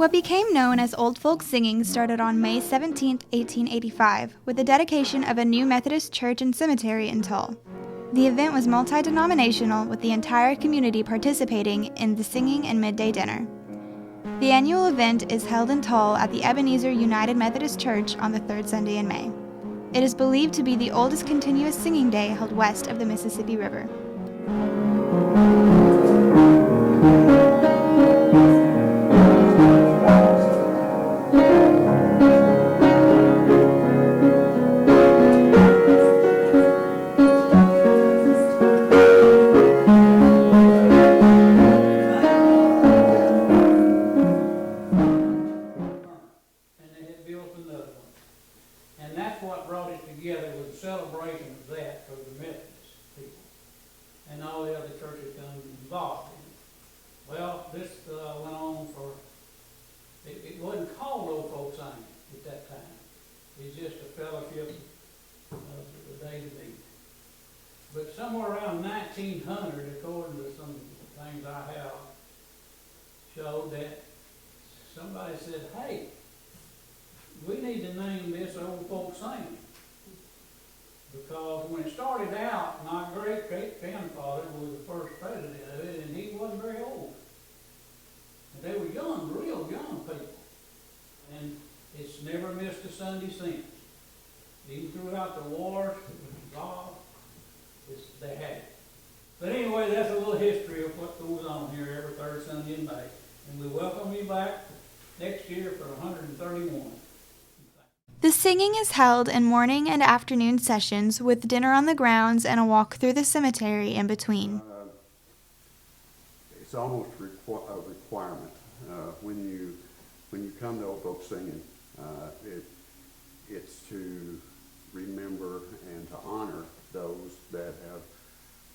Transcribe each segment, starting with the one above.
What became known as Old Folk Singing started on May 17, 1885, with the dedication of a new Methodist church and cemetery in Tull. The event was multi-denominational, with the entire community participating in the singing and midday dinner. The annual event is held in Tull at the Ebenezer United Methodist Church on the third Sunday in May. It is believed to be the oldest continuous singing day held west of the Mississippi River. Together with a celebration of that for the Methodist people, and all the other churches got involved in it. Well, this went on for, it wasn't called Old Folk Singing at that time. It's just a fellowship of the day to meet. But somewhere around 1900, according to some things I have, showed that somebody said, hey, we need to name this Old Folk Singing. Because when it started out, my great-grandfather was the first president of it, and he wasn't very old. And they were young, real young people. And it's never missed a Sunday since. Even throughout the wars, they had it. But anyway, that's a little history of what goes on here every third Sunday in May. And we welcome you back next year for 131. The singing is held in morning and afternoon sessions with dinner on the grounds and a walk through the cemetery in between. It's almost a requirement when you come to Old Folk Singing. It's to remember and to honor those that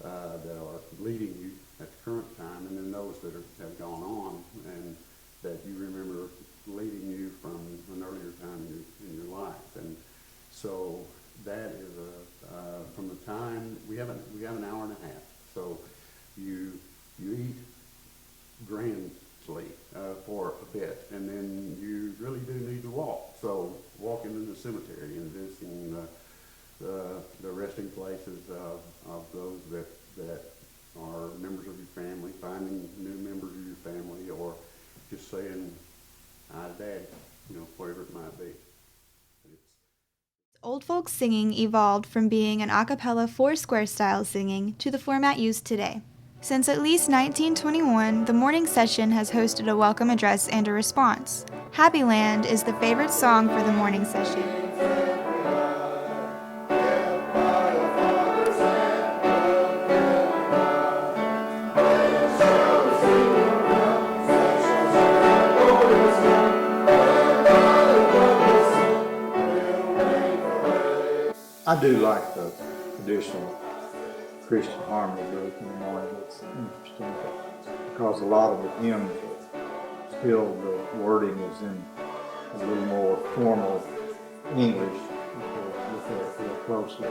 are leading you at the current time, and then those that have gone on, and that you remember leading you from an earlier time in your life. And so that is from the time we have an hour and a half. So you eat grandly for a bit, and then you really do need to walk. So walking in the cemetery and visiting the resting places of those that are members of your family, finding new members of your family, or just saying hi, Dad, whatever it might be. Old Folk Singing evolved from being an a cappella four-square style singing to the format used today. Since at least 1921, the morning session has hosted a welcome address and a response. Happy Land is the favorite song for the morning session. I do like the traditional Christian harmony group in the morning. It's interesting because a lot of the hymns are still, the wording is in a little more formal English. If you look at it real closely,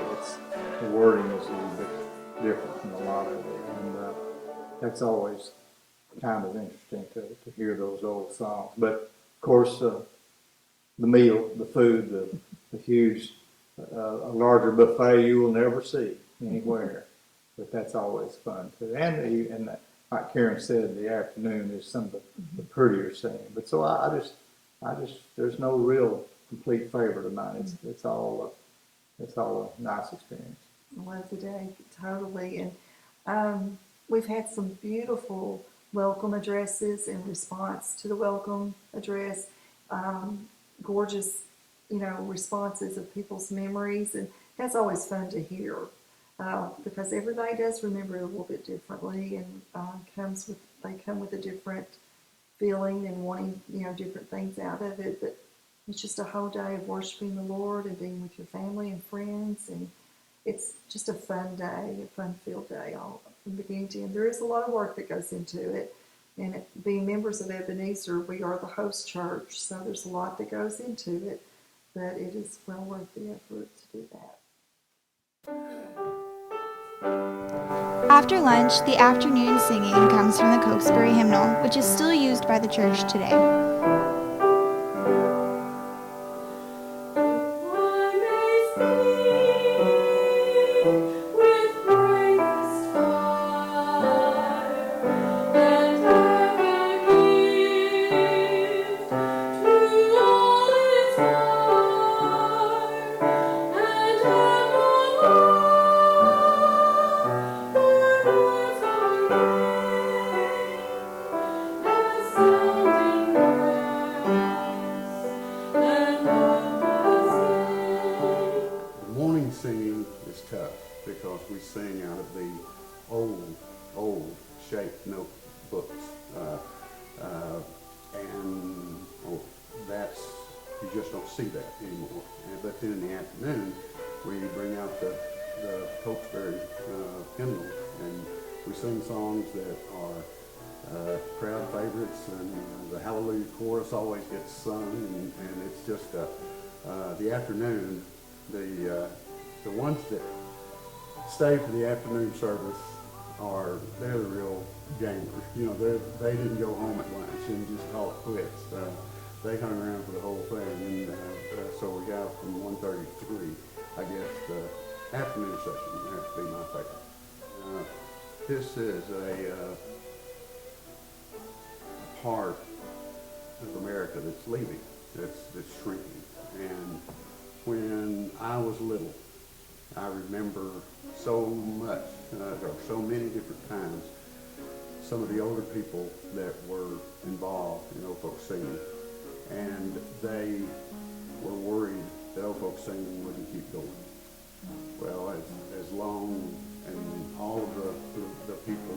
the wording is a little bit different from a lot of it, and that's always kind of interesting to hear those old songs. But of course, the meal, the food, the huge a larger buffet you will never see anywhere, but that's always fun too. And like Karen said, the afternoon is some of the prettier singing. But so I just there's no real complete favorite of mine. It's all a nice experience. Was a day, totally. And we've had some beautiful welcome addresses in response to the welcome address. Gorgeous responses of people's memories, and that's always fun to hear because everybody does remember it a little bit differently, and they come with a different feeling and wanting different things out of it. But it's just a whole day of worshiping the Lord and being with your family and friends, and it's just a fun day, a fun-filled day all from beginning to end. There is a lot of work that goes into it, and being members of Ebenezer, we are the host church, so there's a lot that goes into it. But it is well worth the effort to do that. After lunch, the afternoon singing comes from the Cokesbury Hymnal, which is still used by the church today. The morning singing is tough because we sing out of the old shaped notebooks. And that's, you just don't see that anymore. But then in the afternoon, we bring out the Cokesbury hymnal, and we sing songs that are crowd favorites, and the Hallelujah chorus always gets sung, and it's just the afternoon. The ones that stay for the afternoon service they're the real gamers. You know, they didn't go home at lunch and just call it quits. They hung around for the whole thing, and so we got from 1:30 to 3. I guess the afternoon session has to be my favorite. This is a part of America that's leaving, that's shrinking. And when I was little, I remember so much, or so many different times, some of the older people that were involved in Old Folks Singing, and they were worried that Old Folks Singing wouldn't keep going. Well, as long, and all of the people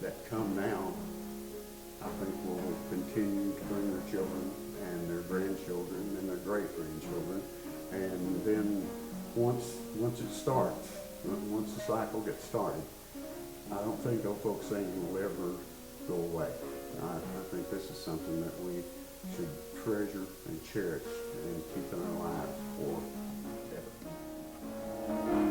that come now, I think will continue to bring their children and their grandchildren and their great-grandchildren. And then once it starts, once the cycle gets started, I don't think Old Folks Singing will ever go away. I think this is something that we should treasure and cherish and keep in our lives forever.